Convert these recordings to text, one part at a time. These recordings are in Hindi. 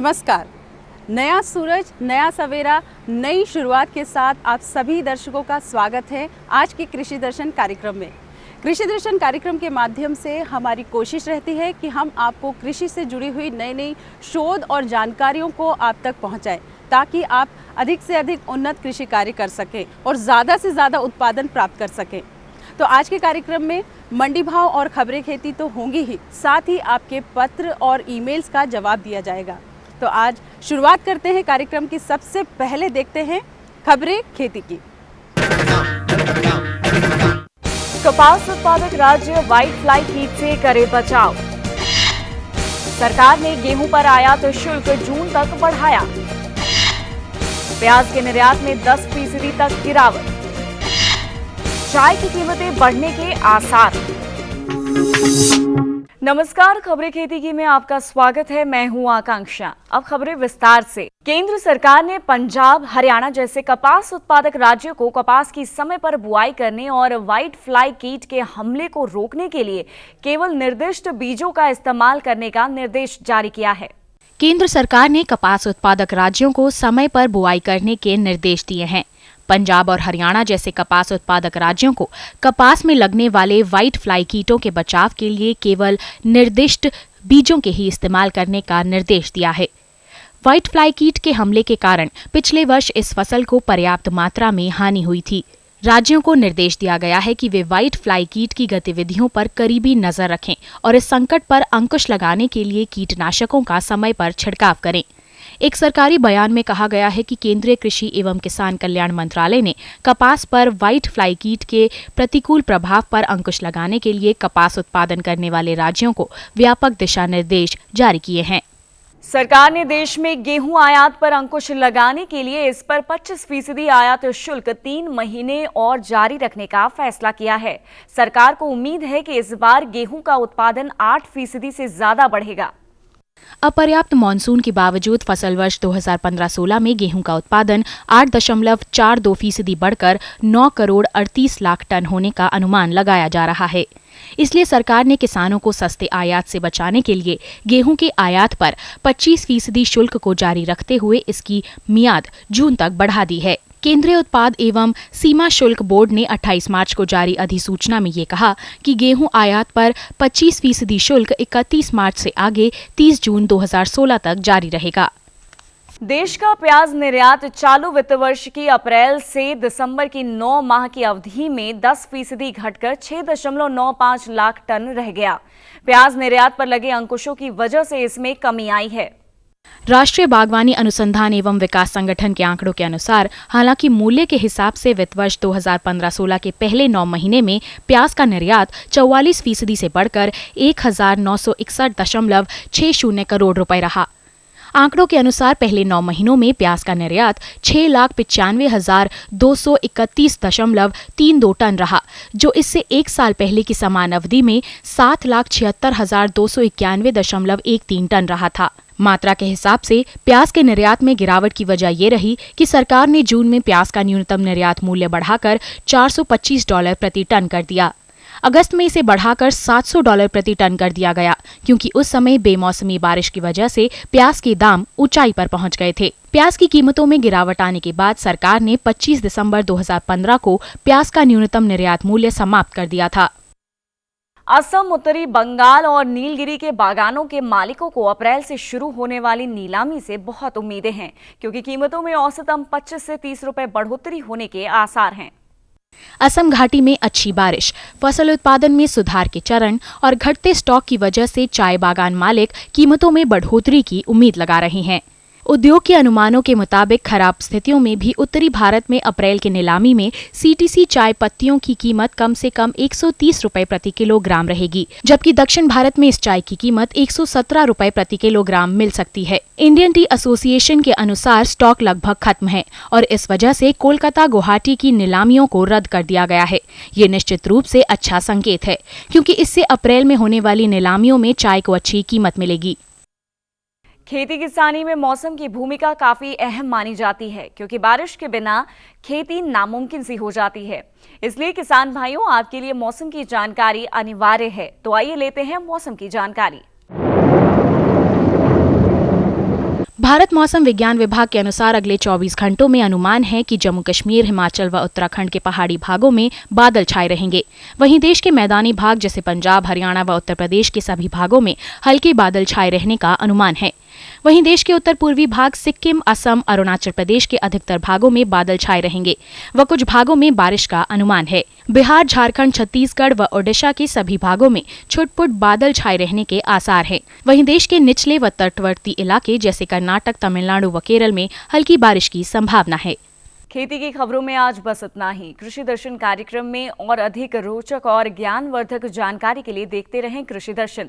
नमस्कार। नया सूरज, नया सवेरा, नई शुरुआत के साथ आप सभी दर्शकों का स्वागत है आज के कृषि दर्शन कार्यक्रम में। कृषि दर्शन कार्यक्रम के माध्यम से हमारी कोशिश रहती है कि हम आपको कृषि से जुड़ी हुई नई नई शोध और जानकारियों को आप तक पहुंचाएं, ताकि आप अधिक से अधिक उन्नत कृषि कार्य कर सकें और ज़्यादा से ज़्यादा उत्पादन प्राप्त कर सकें। तो आज के कार्यक्रम में मंडी भाव और खबरें खेती तो होंगी ही, साथ ही आपके पत्र और ईमेल्स का जवाब दिया जाएगा। तो आज शुरुआत करते हैं कार्यक्रम की। सबसे पहले देखते हैं खबरें खेती की। कपास उत्पादक राज्य व्हाइट फ्लाई कीट से करे बचाव। सरकार ने गेहूं पर आयात शुल्क जून तक बढ़ाया। प्याज के निर्यात में 10% तक गिरावट। चाय की कीमतें बढ़ने के आसार। नमस्कार, खबरें खेती की में आपका स्वागत है। मैं हूं आकांक्षा। अब खबरें विस्तार से। केंद्र सरकार ने पंजाब, हरियाणा जैसे कपास उत्पादक राज्यों को कपास की समय पर बुआई करने और व्हाइट फ्लाई कीट के हमले को रोकने के लिए केवल निर्दिष्ट बीजों का इस्तेमाल करने का निर्देश जारी किया है। केंद्र सरकार ने कपास उत्पादक राज्यों को समय पर बुआई करने के निर्देश दिए हैं। पंजाब और हरियाणा जैसे कपास उत्पादक राज्यों को कपास में लगने वाले व्हाइट फ्लाई कीटों के बचाव के लिए केवल निर्दिष्ट बीजों के ही इस्तेमाल करने का निर्देश दिया है। व्हाइट फ्लाई कीट के हमले के कारण पिछले वर्ष इस फसल को पर्याप्त मात्रा में हानि हुई थी। राज्यों को निर्देश दिया गया है कि वे व्हाइट फ्लाई कीट की गतिविधियों पर करीबी नजर रखें और इस संकट पर अंकुश लगाने के लिए कीटनाशकों का समय पर छिड़काव करें। एक सरकारी बयान में कहा गया है कि केंद्रीय कृषि एवं किसान कल्याण मंत्रालय ने कपास पर व्हाइट फ्लाई कीट के प्रतिकूल प्रभाव पर अंकुश लगाने के लिए कपास उत्पादन करने वाले राज्यों को व्यापक दिशा निर्देश जारी किए हैं। सरकार ने देश में गेहूं आयात पर अंकुश लगाने के लिए इस पर 25% आयात शुल्क 3 महीने और जारी रखने का फैसला किया है। सरकार को उम्मीद है कि इस बार गेहूं का उत्पादन 8% से ज्यादा बढ़ेगा। अपर्याप्त मानसून के बावजूद फसल वर्ष 2015-16 में गेहूं का उत्पादन 8.42% बढ़कर 9 करोड़ 38 लाख टन होने का अनुमान लगाया जा रहा है। इसलिए सरकार ने किसानों को सस्ते आयात से बचाने के लिए गेहूं के आयात पर 25% शुल्क को जारी रखते हुए इसकी मियाद जून तक बढ़ा दी है। केंद्रीय उत्पाद एवं सीमा शुल्क बोर्ड ने 28 मार्च को जारी अधिसूचना में ये कहा कि गेहूं आयात पर 25% शुल्क 31 मार्च से आगे 30 जून 2016 तक जारी रहेगा। देश का प्याज निर्यात चालू वित्त वर्ष की अप्रैल से दिसंबर की 9 माह की अवधि में 10% घटकर 6.95 लाख टन रह गया। प्याज निर्यात पर लगे अंकुशों की वजह से इसमें कमी आई है। राष्ट्रीय बागवानी अनुसंधान एवं विकास संगठन के आंकड़ों के अनुसार हालांकि मूल्य के हिसाब से वित्त वर्ष 2015-16 के पहले 9 महीने में प्याज का निर्यात 44% से बढ़कर 1961.60 करोड़ रुपए रहा। आंकड़ों के अनुसार पहले 9 महीनों में प्याज का निर्यात 6,95,231.32 टन रहा, जो इससे एक साल पहले की समान अवधि में 7,76,291.13 टन रहा था। मात्रा के हिसाब से प्याज के निर्यात में गिरावट की वजह ये रही कि सरकार ने जून में प्याज का न्यूनतम निर्यात मूल्य बढ़ाकर $425 प्रति टन कर दिया। अगस्त में इसे बढ़ाकर $700 प्रति टन कर दिया गया, क्योंकि उस समय बेमौसमी बारिश की वजह से प्याज के दाम ऊंचाई पर पहुंच गए थे। प्याज की कीमतों में गिरावट आने के बाद सरकार ने 25 दिसंबर 2015 को प्याज का न्यूनतम निर्यात मूल्य समाप्त कर दिया था। असम, उत्तरी बंगाल और नीलगिरी के बागानों के मालिकों को अप्रैल से शुरू होने वाली नीलामी से बहुत उम्मीदें हैं, क्योंकि कीमतों में औसतन 25 से 30 रुपए बढ़ोतरी होने के आसार हैं। असम घाटी में अच्छी बारिश, फसल उत्पादन में सुधार के चरण और घटते स्टॉक की वजह से चाय बागान मालिक कीमतों में बढ़ोतरी की उम्मीद लगा रहे हैं। उद्योग के अनुमानों के मुताबिक खराब स्थितियों में भी उत्तरी भारत में अप्रैल के नीलामी में सीटीसी चाय पत्तियों की कीमत कम से कम 130 रुपए प्रति किलोग्राम रहेगी, जबकि दक्षिण भारत में इस चाय की कीमत 117 रुपए प्रति किलोग्राम मिल सकती है। इंडियन टी एसोसिएशन के अनुसार स्टॉक लगभग खत्म है और इस वजह से कोलकाता, गुवाहाटी की नीलामियों को रद्द कर दिया गया है। ये निश्चित रूप से अच्छा संकेत है, क्योंकि इससे अप्रैल में होने वाली नीलामियों में चाय को अच्छी कीमत मिलेगी। खेती किसानी में मौसम की भूमिका काफी अहम मानी जाती है, क्योंकि बारिश के बिना खेती नामुमकिन सी हो जाती है। इसलिए किसान भाइयों, आपके लिए मौसम की जानकारी अनिवार्य है। तो आइए लेते हैं मौसम की जानकारी। भारत मौसम विज्ञान विभाग के अनुसार अगले 24 घंटों में अनुमान है कि जम्मू कश्मीर, हिमाचल व उत्तराखंड के पहाड़ी भागों में बादल छाए रहेंगे। वहीं देश के मैदानी भाग जैसे पंजाब, हरियाणा व उत्तर प्रदेश के सभी भागों में हल्के बादल छाए रहने का अनुमान है। वहीं देश के उत्तर पूर्वी भाग, सिक्किम, असम, अरुणाचल प्रदेश के अधिकतर भागों में बादल छाए रहेंगे व कुछ भागों में बारिश का अनुमान है। बिहार, झारखंड, छत्तीसगढ़ व ओडिशा के सभी भागों में छुटपुट बादल छाए रहने के आसार हैं। वहीं देश के निचले व तटवर्ती इलाके जैसे कर्नाटक, तमिलनाडु व केरल में हल्की बारिश की संभावना है। खेती की खबरों में आज बस इतना ही। कृषि दर्शन कार्यक्रम में और अधिक रोचक और ज्ञानवर्धक जानकारी के लिए देखते रहें कृषि दर्शन।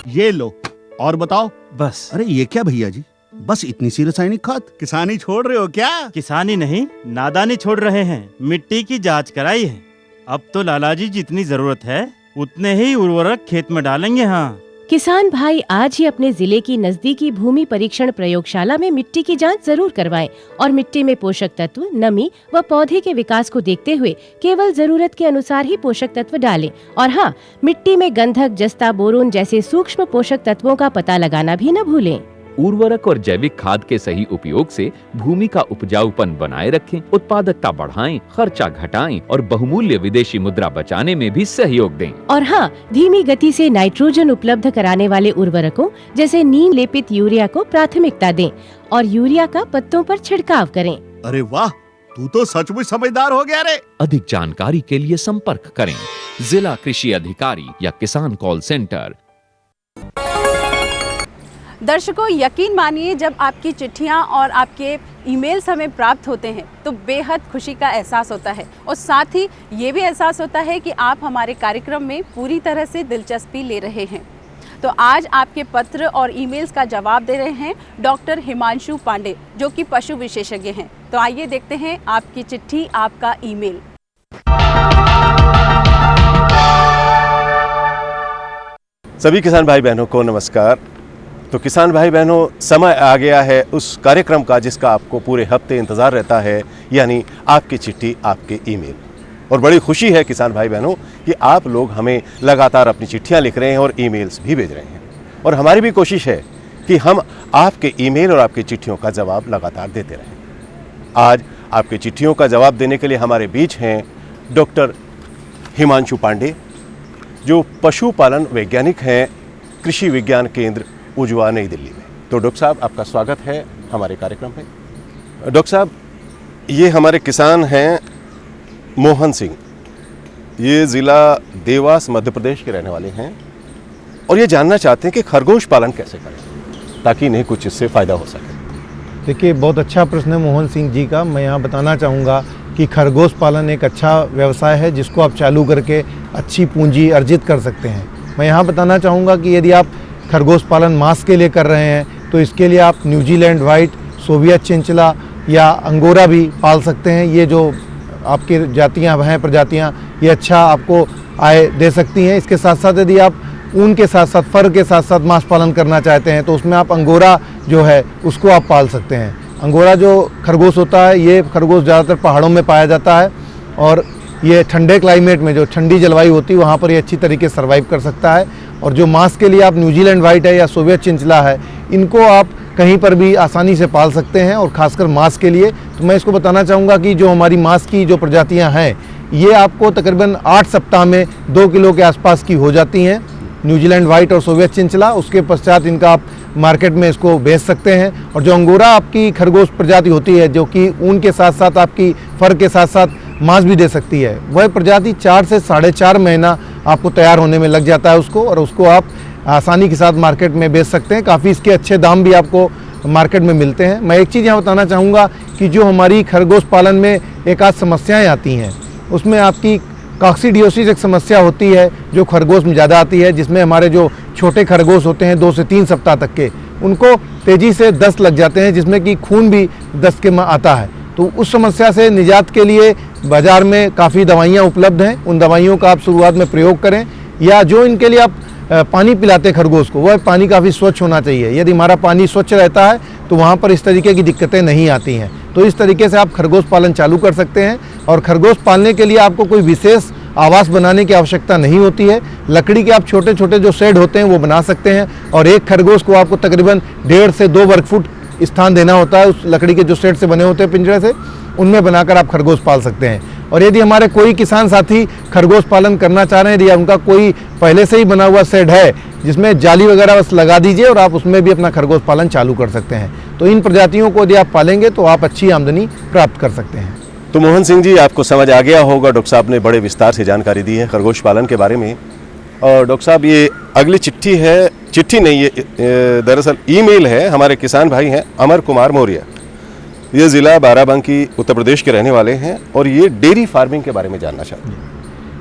ये लो और बताओ। बस। अरे ये क्या भैया जी, बस इतनी सी रासायनिक खाद? किसानी छोड़ रहे हो क्या? किसानी नहीं, नादानी छोड़ रहे हैं। मिट्टी की जांच कराई है। अब तो लाला जी जितनी जरूरत है उतने ही उर्वरक खेत में डालेंगे। हाँ, किसान भाई आज ही अपने जिले की नजदीकी भूमि परीक्षण प्रयोगशाला में मिट्टी की जांच जरूर करवाएं और मिट्टी में पोषक तत्व, नमी व पौधे के विकास को देखते हुए केवल जरूरत के अनुसार ही पोषक तत्व डालें। और हाँ, मिट्टी में गंधक, जस्ता, बोरोन जैसे सूक्ष्म पोषक तत्वों का पता लगाना भी न भूलें। उर्वरक और जैविक खाद के सही उपयोग से भूमि का उपजाऊपन बनाए रखें, उत्पादकता बढ़ाएं, खर्चा घटाएं और बहुमूल्य विदेशी मुद्रा बचाने में भी सहयोग दें। और हाँ, धीमी गति से नाइट्रोजन उपलब्ध कराने वाले उर्वरकों जैसे नीम लेपित यूरिया को प्राथमिकता दें और यूरिया का पत्तों पर छिड़काव करें। अरे वाह, तू तो सचमुच समझदार हो गया रे। अधिक जानकारी के लिए संपर्क करें जिला कृषि अधिकारी या किसान कॉल सेंटर। दर्शकों, यकीन मानिए, जब आपकी चिट्ठियां और आपके ईमेल्स हमें प्राप्त होते हैं तो बेहद खुशी का एहसास होता है और साथ ही ये भी एहसास होता है कि आप हमारे कार्यक्रम में पूरी तरह से दिलचस्पी ले रहे हैं। तो आज आपके पत्र और ईमेल्स का जवाब दे रहे हैं डॉक्टर हिमांशु पांडे, जो कि पशु विशेषज्ञ हैं। तो आइए देखते हैं आपकी चिट्ठी, आपका ईमेल। सभी किसान भाई बहनों को नमस्कार। तो किसान भाई बहनों, समय आ गया है उस कार्यक्रम का जिसका आपको पूरे हफ्ते इंतज़ार रहता है, यानी आपकी चिट्ठी, आपके ईमेल। और बड़ी खुशी है किसान भाई बहनों कि आप लोग हमें लगातार अपनी चिट्ठियां लिख रहे हैं और ईमेल्स भी भेज रहे हैं। और हमारी भी कोशिश है कि हम आपके ईमेल और आपकी चिट्ठियों का जवाब लगातार देते रहें। आज आपकी चिट्ठियों का जवाब देने के लिए हमारे बीच हैं डॉक्टर हिमांशु पांडे, जो पशुपालन वैज्ञानिक हैं कृषि विज्ञान केंद्र उजवा, नई दिल्ली में। तो डॉक्टर साहब, आपका स्वागत है हमारे कार्यक्रम में। डॉक्टर साहब, ये हमारे किसान हैं मोहन सिंह, ये ज़िला देवास मध्य प्रदेश के रहने वाले हैं और ये जानना चाहते हैं कि खरगोश पालन कैसे करें ताकि इन्हें कुछ इससे फ़ायदा हो सके। देखिए, बहुत अच्छा प्रश्न है मोहन सिंह जी का। मैं यहाँ बताना चाहूँगा कि खरगोश पालन एक अच्छा व्यवसाय है जिसको आप चालू करके अच्छी पूंजी अर्जित कर सकते हैं। मैं यहाँ बताना चाहूँगा कि यदि आप खरगोश पालन मांस के लिए कर रहे हैं तो इसके लिए आप न्यूजीलैंड वाइट, सोवियत चिंचला या अंगोरा भी पाल सकते हैं। ये जो आपकी जातियां हैं, प्रजातियां, ये अच्छा आपको आय दे सकती हैं। इसके साथ साथ यदि आप ऊन के साथ साथ, फर के साथ साथ मांस पालन करना चाहते हैं तो उसमें आप अंगोरा जो है उसको आप पाल सकते हैं। अंगोरा जो खरगोश होता है, ये खरगोश ज़्यादातर पहाड़ों में पाया जाता है और ये ठंडे क्लाइमेट में, जो ठंडी जलवायु होती है वहाँ पर ये अच्छी तरीके से सर्वाइव कर सकता है। और जो मांस के लिए आप न्यूजीलैंड वाइट है या सोवियत चिंचला है, इनको आप कहीं पर भी आसानी से पाल सकते हैं। और ख़ासकर मांस के लिए तो मैं इसको बताना चाहूँगा कि जो हमारी मांस की जो प्रजातियाँ हैं, ये आपको तकरीबन 8 सप्ताह में 2 किलो के आसपास की हो जाती हैं, न्यूजीलैंड वाइट और सोवियत चिंचला। उसके पश्चात इनका आप मार्केट में इसको बेच सकते हैं। और जो अंगोरा आपकी खरगोश प्रजाति होती है, जो कि ऊन के साथ साथ आपकी फर के साथ साथ मांस भी दे सकती है, वह प्रजाति 4 से 4.5 महीना आपको तैयार होने में लग जाता है उसको, और उसको आप आसानी के साथ मार्केट में बेच सकते हैं। काफ़ी इसके अच्छे दाम भी आपको मार्केट में मिलते हैं। मैं एक चीज़ यहाँ बताना चाहूँगा कि जो हमारी खरगोश पालन में एक आध समस्याएं आती हैं, उसमें आपकी कॉक्सीडियोसिस एक समस्या होती है जो खरगोश में ज़्यादा आती है, जिसमें हमारे जो छोटे खरगोश होते हैं 2 से 3 सप्ताह तक के, उनको तेज़ी से दस्त लग जाते हैं, जिसमें कि खून भी दस्त के में आता है। तो उस समस्या से निजात के लिए बाज़ार में काफ़ी दवाइयाँ उपलब्ध हैं। उन दवाइयों का आप शुरुआत में प्रयोग करें, या जो इनके लिए आप पानी पिलाते खरगोश को, वह पानी काफ़ी स्वच्छ होना चाहिए। यदि हमारा पानी स्वच्छ रहता है तो वहाँ पर इस तरीके की दिक्कतें नहीं आती हैं। तो इस तरीके से आप खरगोश पालन चालू कर सकते हैं। और खरगोश पालने के लिए आपको कोई विशेष आवास बनाने की आवश्यकता नहीं होती है। लकड़ी के आप छोटे छोटे जो शेड होते हैं वो बना सकते हैं और एक खरगोश को आपको तकरीबन 1.5 से 2 वर्ग फुट स्थान देना होता है। उस लकड़ी के जो शेड से बने होते हैं पिंजरे से, उनमें बनाकर आप खरगोश पाल सकते हैं। और यदि हमारे कोई किसान साथी खरगोश पालन करना चाह रहे हैं, यदि उनका कोई पहले से ही बना हुआ शेड है जिसमें जाली वगैरह बस लगा दीजिए और आप उसमें भी अपना खरगोश पालन चालू कर सकते हैं। तो इन प्रजातियों को यदि आप पालेंगे तो आप अच्छी आमदनी प्राप्त कर सकते हैं। तो मोहन सिंह जी, आपको समझ आ गया होगा, डॉक्टर साहब ने बड़े विस्तार से जानकारी दी है खरगोश पालन के बारे में। और डॉक्टर साहब, ये अगली चिट्ठी है, चिट्ठी नहीं, ये दरअसल ईमेल है। हमारे किसान भाई हैं अमर कुमार मौर्य, ये ज़िला बाराबंकी उत्तर प्रदेश के रहने वाले हैं और ये डेयरी फार्मिंग के बारे में जानना चाहते हैं।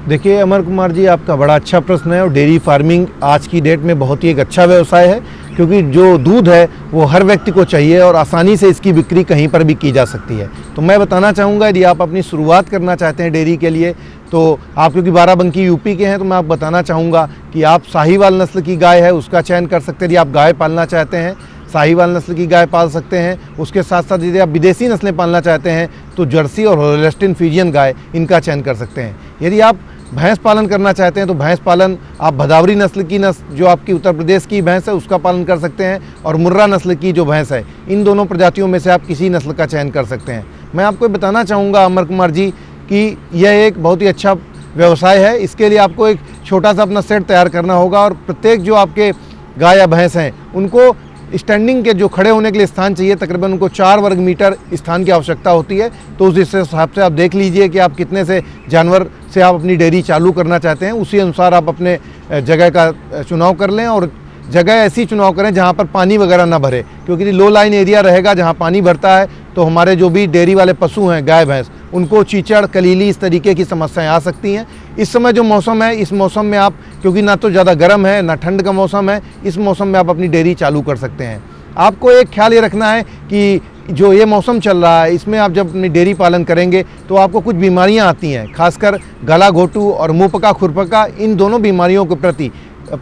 देखिए अमर कुमार जी, आपका बड़ा अच्छा प्रश्न है और डेयरी फार्मिंग आज की डेट में बहुत ही एक अच्छा व्यवसाय है, क्योंकि जो दूध है वो हर व्यक्ति को चाहिए और आसानी से इसकी बिक्री कहीं पर भी की जा सकती है। तो मैं बताना चाहूँगा, यदि आप अपनी शुरुआत करना चाहते हैं डेयरी के लिए, तो आप क्योंकि बाराबंकी यूपी के हैं, तो मैं आप बताना चाहूँगा कि आप साहीवाल नस्ल की गाय है उसका चयन कर सकते हैं। यदि आप गाय पालना चाहते हैं, साहीवाल नस्ल की गाय पाल सकते हैं। उसके साथ साथ यदि आप विदेशी नस्लें पालना चाहते हैं तो जर्सी और होल्स्टीन फ्रीजियन गाय, इनका चयन कर सकते हैं। यदि आप भैंस पालन करना चाहते हैं तो भैंस पालन आप भदावरी नस्ल की जो आपकी उत्तर प्रदेश की भैंस है उसका पालन कर सकते हैं, और मुर्रा नस्ल की जो भैंस है, इन दोनों प्रजातियों में से आप किसी नस्ल का चयन कर सकते हैं। मैं आपको बताना चाहूँगा अमर कुमार जी कि यह एक बहुत ही अच्छा व्यवसाय है। इसके लिए आपको एक छोटा सा अपना सेट तैयार करना होगा और प्रत्येक जो आपके गाय या भैंस हैं उनको स्टैंडिंग के जो खड़े होने के लिए स्थान चाहिए, तकरीबन उनको 4 वर्ग मीटर स्थान की आवश्यकता होती है। तो उस हिसाब से आप देख लीजिए कि आप कितने से जानवर से आप अपनी डेयरी चालू करना चाहते हैं, उसी अनुसार आप अपने जगह का चुनाव कर लें और जगह ऐसी चुनाव करें जहाँ पर पानी वगैरह ना भरे, क्योंकि लो लाइन एरिया रहेगा जहाँ पानी भरता है तो हमारे जो भी डेयरी वाले पशु हैं, गाय भैंस, उनको चीचड़, कलीली, इस तरीके की समस्याएं आ सकती हैं। इस समय जो मौसम है, इस मौसम में आप, क्योंकि ना तो ज़्यादा गर्म है ना ठंड का मौसम है, इस मौसम में आप अपनी डेयरी चालू कर सकते हैं। आपको एक ख्याल ये रखना है कि जो ये मौसम चल रहा है, इसमें आप जब अपनी डेयरी पालन करेंगे तो आपको कुछ बीमारियां आती हैं, खासकर गला घोटू और मुँह पका खुरपका, इन दोनों बीमारियों के प्रति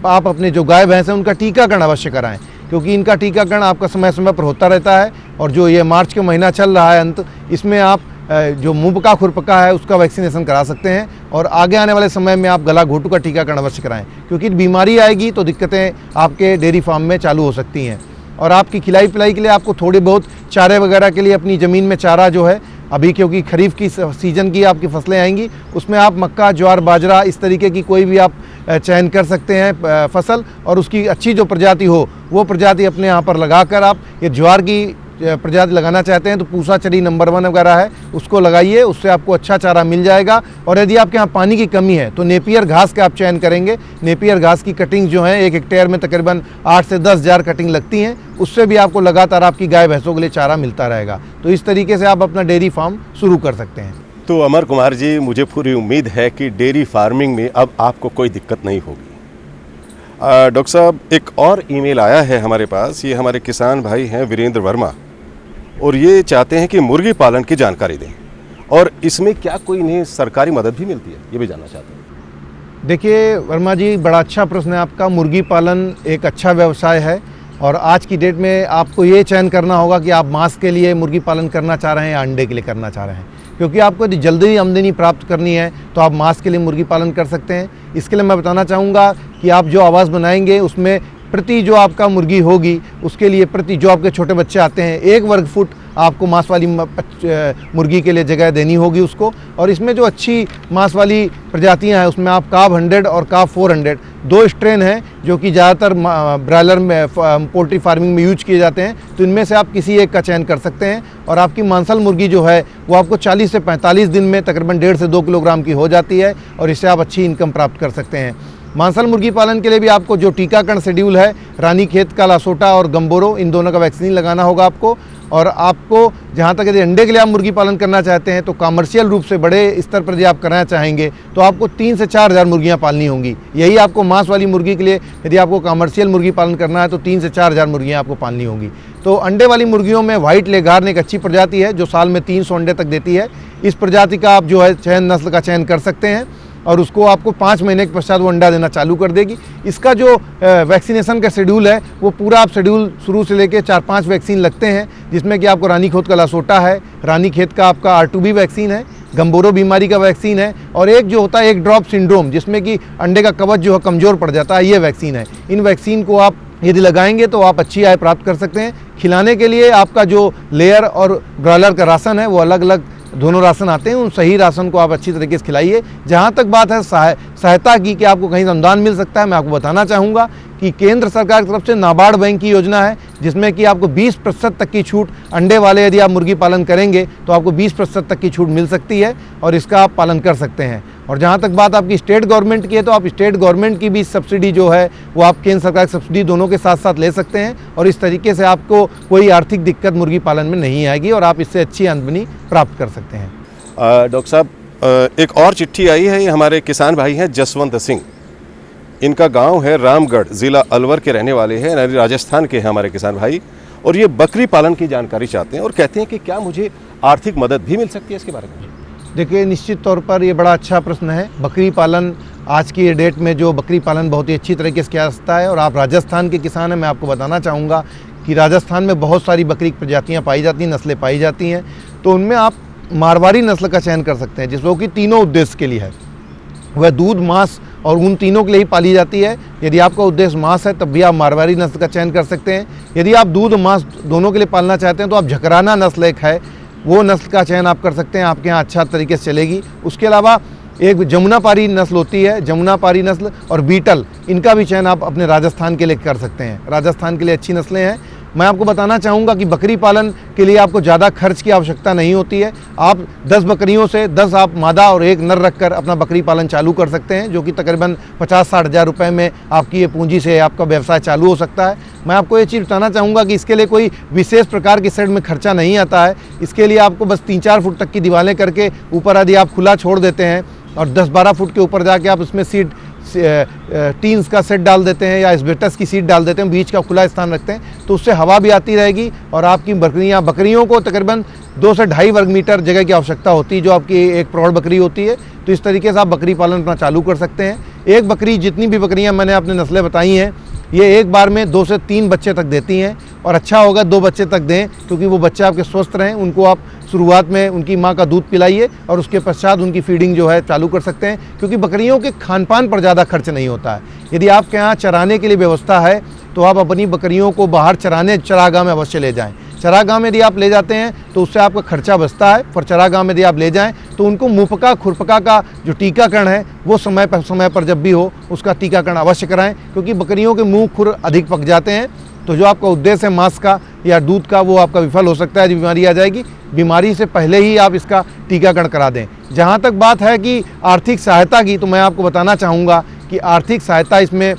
आप अपने जो गाय भैंस हैं उनका टीकाकरण अवश्य कराएं, क्योंकि इनका टीकाकरण आपका समय समय पर होता रहता है। और जो ये मार्च के महीना चल रहा है अंत, इसमें आप जो मुँह पका खुरपका है उसका वैक्सीनेशन करा सकते हैं, और आगे आने वाले समय में आप गला घोटू का टीकाकरण अवश्य कराएं, क्योंकि बीमारी आएगी तो दिक्कतें आपके डेयरी फार्म में चालू हो सकती हैं। और आपकी खिलाई पिलाई के लिए आपको थोड़े बहुत चारे वगैरह के लिए अपनी ज़मीन में चारा जो है, अभी क्योंकि खरीफ की सीज़न की आपकी फसलें आएंगी, उसमें आप मक्का, ज्वार, बाजरा, इस तरीके की कोई भी आप चयन कर सकते हैं फसल, और उसकी अच्छी जो प्रजाति हो वो प्रजाति अपने यहाँ पर लगाकर, आप ये ज्वार की प्रजाति लगाना चाहते हैं तो पूसा चरी नंबर 1 वगैरह है उसको लगाइए, उससे आपको अच्छा चारा मिल जाएगा। और यदि आपके यहाँ पानी की कमी है तो नेपियर घास का आप चयन करेंगे। नेपियर घास की कटिंग जो है 1 हेक्टेयर में तकरीबन 8 से 10 जार कटिंग लगती हैं, उससे भी आपको लगातार आपकी गाय भैंसों के लिए चारा मिलता रहेगा। तो इस तरीके से आप अपना डेयरी फार्म शुरू कर सकते हैं। तो अमर कुमार जी, मुझे पूरी उम्मीद है कि डेयरी फार्मिंग में अब आपको कोई दिक्कत नहीं होगी। डॉक्टर साहब, एक और ईमेल आया है हमारे पास, ये हमारे किसान भाई हैं वीरेंद्र वर्मा, और ये चाहते हैं कि मुर्गी पालन की जानकारी दें और इसमें क्या कोई इन्हें सरकारी मदद भी मिलती है, ये भी जानना चाहते हैं। देखिए वर्मा जी, बड़ा अच्छा प्रश्न है आपका। मुर्गी पालन एक अच्छा व्यवसाय है और आज की डेट में आपको ये चयन करना होगा कि आप मांस के लिए मुर्गी पालन करना चाह रहे हैं या अंडे के लिए करना चाह रहे हैं, क्योंकि आपको यदि जल्दी आमदनी प्राप्त करनी है तो आप मांस के लिए मुर्गी पालन कर सकते हैं। इसके लिए मैं बताना चाहूँगा कि आप जो आवास बनाएंगे उसमें प्रति जो आपका मुर्गी होगी उसके लिए प्रति जो आपके छोटे बच्चे आते हैं 1 वर्ग फुट आपको मांस वाली मुर्गी के लिए जगह देनी होगी उसको। और इसमें जो अच्छी मांस वाली प्रजातियां हैं उसमें आप काब 100 और काब 400 2 स्ट्रेन हैं जो कि ज़्यादातर ब्रायलर में पोल्ट्री फार्मिंग में यूज किए जाते हैं। तो इनमें से आप किसी एक का चयन कर सकते हैं और आपकी मांसल मुर्गी जो है वो आपको 40 से 45 दिन में तकरीबन 1.5 से 2 किलोग्राम की हो जाती है और इससे आप अच्छी इनकम प्राप्त कर सकते हैं। मांसल मुर्गी पालन के लिए भी आपको जो टीकाकरण शेड्यूल है, रानीखेत का लासोटा और गंबोरो, इन दोनों का वैक्सीन लगाना होगा आपको। और आपको जहाँ तक यदि अंडे के लिए आप मुर्गी पालन करना चाहते हैं तो कमर्शियल रूप से बड़े स्तर पर यदि आप करना चाहेंगे तो आपको 3 से 4 हज़ार मुर्गियाँ पालनी होंगी। यही आपको मांस वाली मुर्गी के लिए यदि आपको कमर्शियल मुर्गी पालन करना है तो 3 से 4 हज़ार मुर्गियाँ आपको पालनी होंगी। तो अंडे वाली मुर्गियों में व्हाइट लेगार्न एक अच्छी प्रजाति है जो साल में 300 अंडे तक देती है। इस प्रजाति का आप जो है चयन नस्ल का चयन कर सकते हैं और उसको आपको 5 महीने के पश्चात वो अंडा देना चालू कर देगी। इसका जो वैक्सीनेशन का शेड्यूल है वो पूरा आप शेड्यूल शुरू से लेके 4-5 वैक्सीन लगते हैं, जिसमें कि आपको रानीखेत का लासोटा है, रानीखेत का आपका R2B वैक्सीन है, गम्बोरो बीमारी का वैक्सीन है, और एक जो होता है एक ड्रॉप सिंड्रोम, जिसमें कि अंडे का कवच जो है कमज़ोर पड़ जाता है, ये वैक्सीन है। इन वैक्सीन को आप यदि लगाएंगे तो आप अच्छी आय प्राप्त कर सकते हैं। खिलाने के लिए आपका जो लेयर और ब्रॉयलर का राशन है वो अलग अलग दोनों राशन आते हैं, उन सही राशन को आप अच्छी तरीके से खिलाइए। जहाँ तक बात है सहायता की कि आपको कहीं अनुदान मिल सकता है, मैं आपको बताना चाहूँगा कि केंद्र सरकार की तरफ से नाबार्ड बैंक की योजना है, जिसमें कि आपको 20% तक की छूट, अंडे वाले यदि आप मुर्गी पालन करेंगे तो आपको 20% तक की छूट मिल सकती है, और इसका आप पालन कर सकते हैं। और जहाँ तक बात आपकी स्टेट गवर्नमेंट की है, तो आप स्टेट गवर्नमेंट की भी सब्सिडी जो है वो आप केंद्र सरकार की सब्सिडी दोनों के साथ साथ ले सकते हैं, और इस तरीके से आपको कोई आर्थिक दिक्कत मुर्गी पालन में नहीं आएगी और आप इससे अच्छी आमदनी प्राप्त कर सकते हैं। डॉक्टर साहब, एक और चिट्ठी आई है, ये हमारे किसान भाई हैं जसवंत सिंह। इनका गांव है रामगढ़, ज़िला अलवर के रहने वाले हैं, राजस्थान के हैं हमारे किसान भाई, और ये बकरी पालन की जानकारी चाहते हैं और कहते हैं कि क्या मुझे आर्थिक मदद भी मिल सकती है इसके बारे में? देखिए, निश्चित तौर पर ये बड़ा अच्छा प्रश्न है। बकरी पालन आज की डेट में जो बकरी पालन बहुत ही अच्छी तरीके से किया जाता है, और आप राजस्थान के किसान हैं, मैं आपको बताना चाहूँगा कि राजस्थान में बहुत सारी बकरी की प्रजातियाँ पाई जाती हैं, नस्लें पाई जाती हैं, तो उनमें आप मारवाड़ी नस्ल का चयन कर सकते हैं, जिसको कि तीनों उद्देश्य के लिए है। वह दूध, मांस और उन तीनों के लिए ही पाली जाती है। यदि आपका उद्देश्य मांस है तब भी आप मारवाड़ी नस्ल का चयन कर सकते हैं। यदि आप दूध मांस दोनों के लिए पालना चाहते हैं तो आप झकराना नस्ल एक है, वो नस्ल का चयन आप कर सकते हैं, आपके यहाँ अच्छा तरीके से चलेगी। उसके अलावा एक जमुनापारी नस्ल होती है, जमुनापारी नस्ल और बीटल, इनका भी चयन आप अपने राजस्थान के लिए कर सकते हैं। राजस्थान के लिए अच्छी नस्लें हैं। मैं आपको बताना चाहूँगा कि बकरी पालन के लिए आपको ज़्यादा खर्च की आवश्यकता नहीं होती है। आप 10 बकरियों से 10 आप मादा और एक नर रखकर अपना बकरी पालन चालू कर सकते हैं, जो कि तकरीबन 50-60 हज़ार रुपये में आपकी ये पूंजी से आपका व्यवसाय चालू हो सकता है। मैं आपको ये चीज़ बताना चाहूँगा कि इसके लिए कोई विशेष प्रकार की शेड में खर्चा नहीं आता है। इसके लिए आपको बस 3-4 फुट तक की दीवारें करके ऊपर यदि आप खुला छोड़ देते हैं और 10-12 फुट के ऊपर जाके आप उसमें सीड टीन्स का सेट डाल देते हैं या एस्बेस्टस की सीट डाल देते हैं, बीच का खुला स्थान रखते हैं, तो उससे हवा भी आती रहेगी और आपकी बकरियों को तकरीबन 2 से 2.5 वर्ग मीटर जगह की आवश्यकता होती है, जो आपकी एक प्रौढ़ बकरी होती है। तो इस तरीके से आप बकरी पालन अपना चालू कर सकते हैं। एक बकरी, जितनी भी बकरियां मैंने अपने नस्लें बताई हैं, ये एक बार में 2 से 3 बच्चे तक देती हैं, और अच्छा होगा 2 बच्चे तक दें, क्योंकि वो बच्चे आपके स्वस्थ रहें। उनको आप शुरुआत में उनकी माँ का दूध पिलाइए और उसके पश्चात उनकी फीडिंग जो है चालू कर सकते हैं, क्योंकि बकरियों के खान पान पर ज़्यादा खर्च नहीं होता है। यदि आपके यहाँ चराने के लिए व्यवस्था है तो आप अपनी बकरियों को बाहर चराने चरागाह में अवश्य ले जाएं। चरागाह में यदि आप ले जाते हैं तो उससे आपका खर्चा बचता है, और चरागाह में यदि आप ले जाएं तो उनको मुफका खुरपका का जो टीकाकरण है वो समय पर जब भी हो उसका टीकाकरण अवश्य कराएं, क्योंकि बकरियों के मुंह खुर अधिक पक जाते हैं। तो जो आपका उद्देश्य है मांस का या दूध का, वो आपका विफल हो सकता है। यदि बीमारी आ जाएगी, बीमारी से पहले ही आप इसका टीकाकरण करा दें। जहाँ तक बात है कि आर्थिक सहायता की, तो मैं आपको बताना चाहूँगा कि आर्थिक सहायता इसमें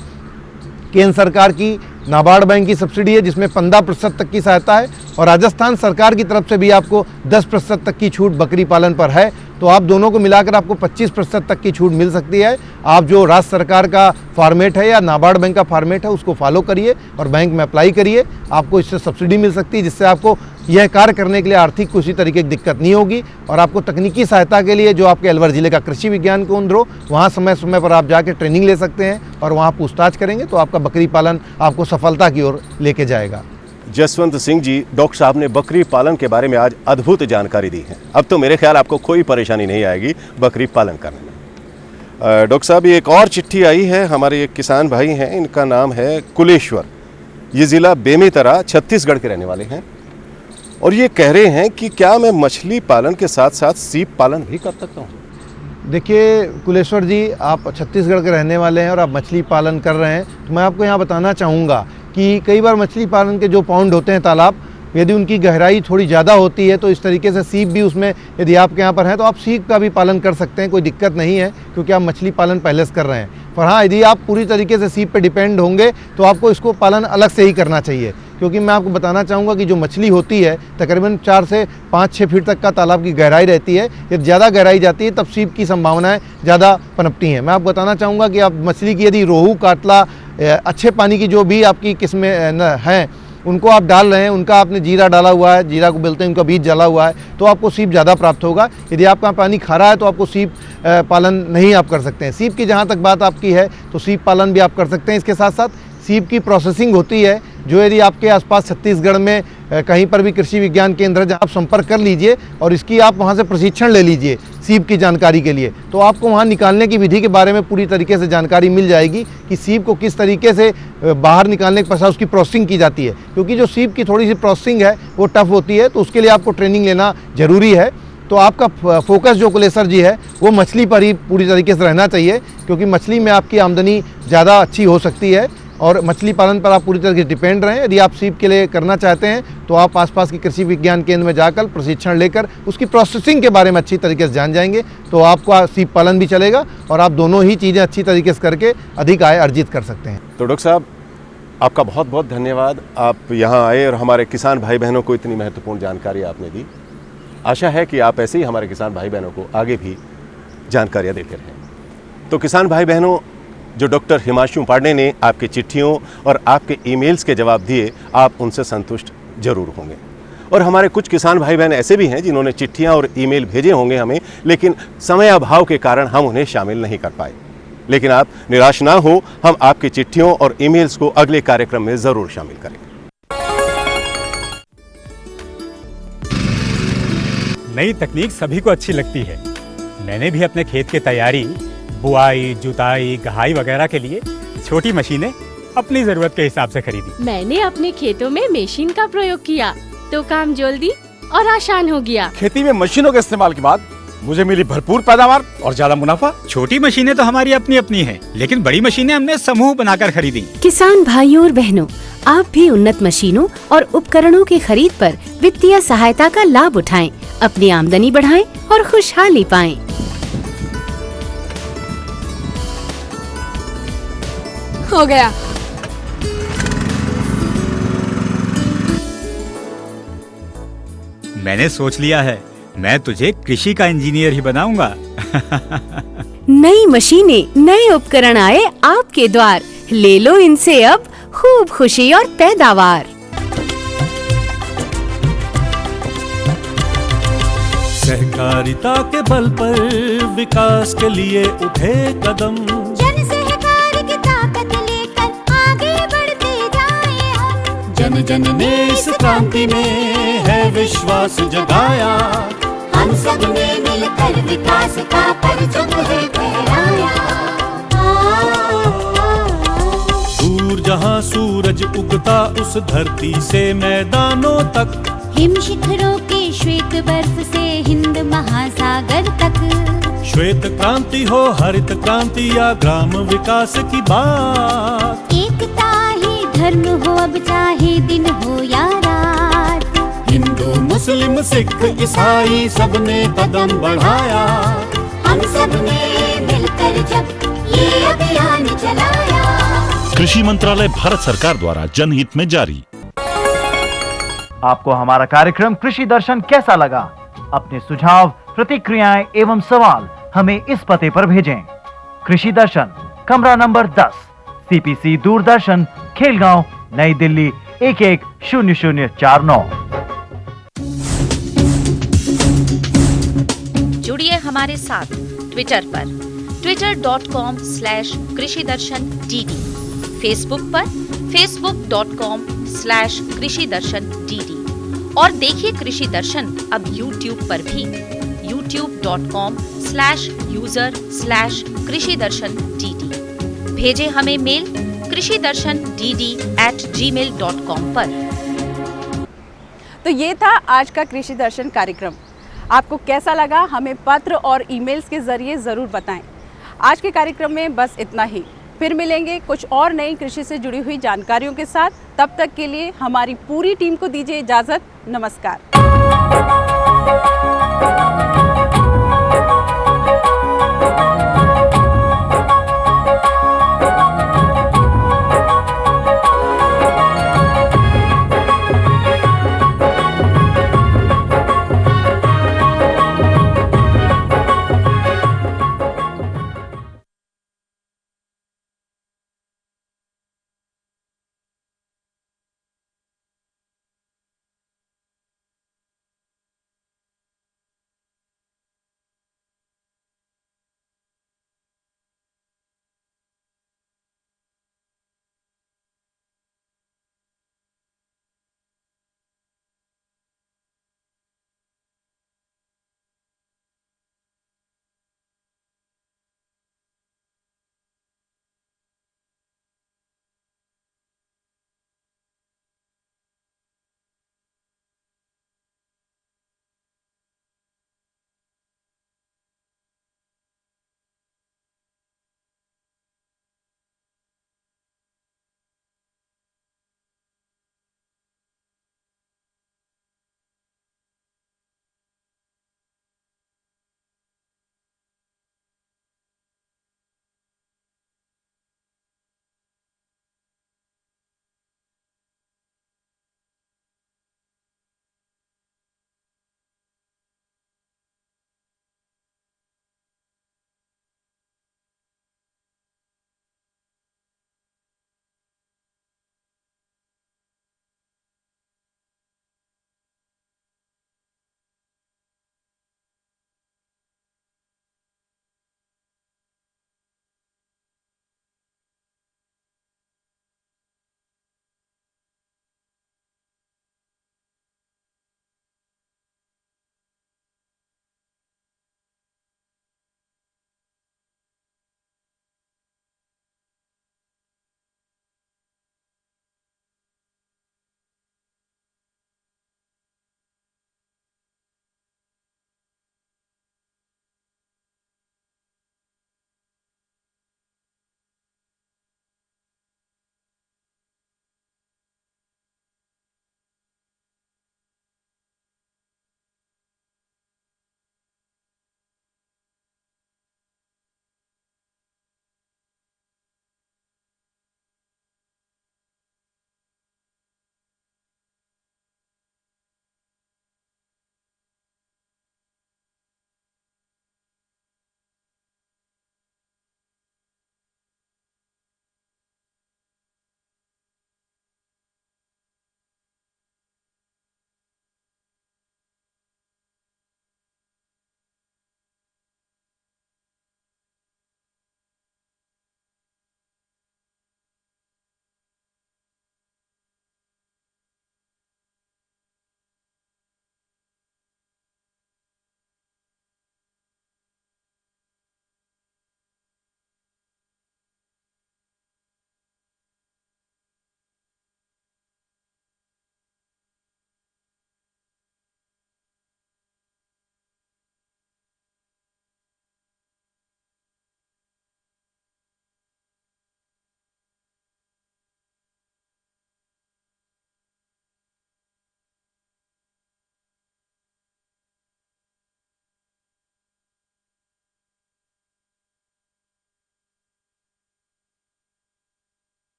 केंद्र सरकार की नाबार्ड बैंक की सब्सिडी है, जिसमें 15% तक की सहायता है, और राजस्थान सरकार की तरफ से भी आपको 10% तक की छूट बकरी पालन पर है। तो आप दोनों को मिलाकर आपको 25% तक की छूट मिल सकती है। आप जो राज्य सरकार का फॉर्मेट है या नाबार्ड बैंक का फॉर्मेट है उसको फॉलो करिए और बैंक में अप्लाई करिए, आपको इससे सब्सिडी मिल सकती है, जिससे आपको यह कार्य करने के लिए आर्थिक किसी तरीके की दिक्कत नहीं होगी। और आपको तकनीकी सहायता के लिए जो आपके अलवर जिले का कृषि विज्ञान केंद्र हो, वहाँ समय समय पर आप जाके ट्रेनिंग ले सकते हैं और वहाँ पूछताछ करेंगे तो आपका बकरी पालन आपको सफलता की ओर लेके जाएगा। जसवंत सिंह जी, डॉक्टर साहब ने बकरी पालन के बारे में आज अद्भुत जानकारी दी है। अब तो मेरे ख्याल आपको कोई परेशानी नहीं आएगी बकरी पालन करने में। डॉक्टर साहब, ये एक और चिट्ठी आई है, हमारे एक किसान भाई हैं, इनका नाम है कुलेश्वर, ये ज़िला बेमेतरा छत्तीसगढ़ के रहने वाले हैं, और ये कह रहे हैं कि क्या मैं मछली पालन के साथ साथ सीप पालन भी कर सकता हूँ? देखिए कुलेश्वर जी, आप छत्तीसगढ़ के रहने वाले हैं और आप मछली पालन कर रहे हैं, तो मैं आपको यहाँ बताना चाहूँगा कि कई बार मछली पालन के जो पॉन्ड होते हैं, तालाब, यदि उनकी गहराई थोड़ी ज़्यादा होती है तो इस तरीके से सीप भी उसमें यदि आपके यहाँ पर है तो आप सीप का भी पालन कर सकते हैं, कोई दिक्कत नहीं है, क्योंकि आप मछली पालन पहले से कर रहे हैं। पर हाँ, यदि आप पूरी तरीके से सीप पे डिपेंड होंगे तो आपको इसको पालन अलग से ही करना चाहिए, क्योंकि मैं आपको बताना चाहूँगा कि जो मछली होती है तकरीबन 4 से 5-6 फीट तक का तालाब की गहराई रहती है। यदि ज़्यादा गहराई जाती है तब सीप की संभावनाएं ज़्यादा पनपती हैं। मैं आपको बताना चाहूँगा कि आप मछली की यदि रोहू, कातला, अच्छे पानी की जो भी आपकी किस्में हैं उनको आप डाल रहे हैं, उनका आपने जीरा डाला हुआ है, जीरा को बोलते हैं, उनका बीज डाला हुआ है, तो आपको सीप ज़्यादा प्राप्त होगा। यदि आपका पानी खारा है तो आपको सीप पालन नहीं आप कर सकते हैं। सीप की जहाँ तक बात आपकी है तो सीप पालन भी आप कर सकते हैं। इसके साथ साथ सीप की प्रोसेसिंग होती है, जो यदि आपके आसपास छत्तीसगढ़ में कहीं पर भी कृषि विज्ञान केंद्र जहाँ आप संपर्क कर लीजिए और इसकी आप वहाँ से प्रशिक्षण ले लीजिए सीप की जानकारी के लिए, तो आपको वहाँ निकालने की विधि के बारे में पूरी तरीके से जानकारी मिल जाएगी कि सीप को किस तरीके से बाहर निकालने के पश्चात उसकी प्रोसेसिंग की जाती है, क्योंकि जो सीप की थोड़ी सी प्रोसेसिंग है वो टफ होती है, तो उसके लिए आपको ट्रेनिंग लेना ज़रूरी है। तो आपका फोकस जो कुलेसर जी है वो मछली पर ही पूरी तरीके से रहना चाहिए, क्योंकि मछली में आपकी आमदनी ज़्यादा अच्छी हो सकती है और मछली पालन पर आप पूरी तरह से डिपेंड रहें। यदि आप सीप के लिए करना चाहते हैं तो आप आसपास के कृषि विज्ञान केंद्र में जाकर प्रशिक्षण लेकर उसकी प्रोसेसिंग के बारे में अच्छी तरीके से जान जाएंगे, तो आपका सीप पालन भी चलेगा और आप दोनों ही चीज़ें अच्छी तरीके से करके अधिक आय अर्जित कर सकते हैं। तो डॉक्टर साहब, आपका बहुत बहुत धन्यवाद, आप यहाँ आए और हमारे किसान भाई बहनों को इतनी महत्वपूर्ण जानकारी आपने दी। आशा है कि आप ऐसे ही हमारे किसान भाई बहनों को आगे भी जानकारियाँ देते रहें। तो किसान भाई बहनों, जो डॉक्टर हिमांशु पांडे ने आपकी चिट्ठियों और आपके ईमेल्स के जवाब दिए, आप उनसे संतुष्ट जरूर होंगे। और हमारे कुछ किसान भाई बहन ऐसे भी हैं जिन्होंने चिट्ठियां और ईमेल भेजे होंगे हमें, लेकिन समय अभाव के कारण हम उन्हें शामिल नहीं कर पाए। लेकिन आप निराश ना हो, हम आपकी चिट्ठियों और ईमेल्स को अगले कार्यक्रम में ज़रूर शामिल करेंगे। नई तकनीक सभी को अच्छी लगती है। मैंने भी अपने खेत की तैयारी, बुआई, जुताई, गहाई वगैरह के लिए छोटी मशीनें अपनी जरूरत के हिसाब से खरीदी। मैंने अपने खेतों में मशीन का प्रयोग किया तो काम जल्दी और आसान हो गया। खेती में मशीनों के इस्तेमाल के बाद मुझे मिली भरपूर पैदावार और ज्यादा मुनाफा। छोटी मशीनें तो हमारी अपनी अपनी हैं, लेकिन बड़ी मशीनें हमने समूह बनाकर खरीदी। किसान भाइयों और बहनों, आप भी उन्नत मशीनों और उपकरणों की खरीद पर वित्तीय सहायता का लाभ उठाएं, अपनी आमदनी बढ़ाएं और खुशहाली पाएं। हो गया। मैंने सोच लिया है, मैं तुझे कृषि का इंजीनियर ही बनाऊंगा। नई मशीनें, नए उपकरण आए आपके द्वार, ले लो इनसे अब खूब खुशी और पैदावार। सहकारिता के बल पर विकास के लिए उठे कदम, जन सहकार की ताकत लेकर आगे बढ़ते जाएं हम। जन जन ने इस क्रांति में है विश्वास जगाया, हम सब ने मिलकर विकास का परचम है फहराया। दूर जहां सूरज उगता उस धरती से मैदानों तक, हिम शिखरों के श्वेत बर्फ से हिंद महासागर तक। श्वेत क्रांति हो, हरित क्रांति या ग्राम विकास की बात, एकता ही धर्म हो अब चाहे दिन हो या रात। हिंदू मुस्लिम सिख ईसाई सबने कदम बढ़ाया, हम सब ने मिलकर जब ये अभियान चलाया। कृषि मंत्रालय, भारत सरकार द्वारा जनहित में जारी। आपको हमारा कार्यक्रम कृषि दर्शन कैसा लगा? अपने सुझाव, प्रतिक्रियाएं एवं सवाल हमें इस पते पर भेजें। कृषि दर्शन, कमरा नंबर 10, CPC दूरदर्शन, खेलगांव, नई दिल्ली 110049। जुड़िए हमारे साथ ट्विटर पर twitter.com/कृषिदर्शन-DD, फेसबुक पर facebook.com/कृषिदर्शन-DD और देखिए कृषि दर्शन अब YouTube पर भी youtube.com/user/कृषिदर्शन-DD। भेजे हमें मेल कृषिदर्शन-DD@gmail.com पर। तो ये था आज का कृषि दर्शन कार्यक्रम। आपको कैसा लगा हमें पत्र और ईमेल्स के जरिए ज़रूर बताएं। आज के कार्यक्रम में बस इतना ही, फिर मिलेंगे कुछ और नई कृषि से जुड़ी हुई जानकारियों के साथ। तब तक के लिए हमारी पूरी टीम को दीजिए इजाज़त। नमस्कार।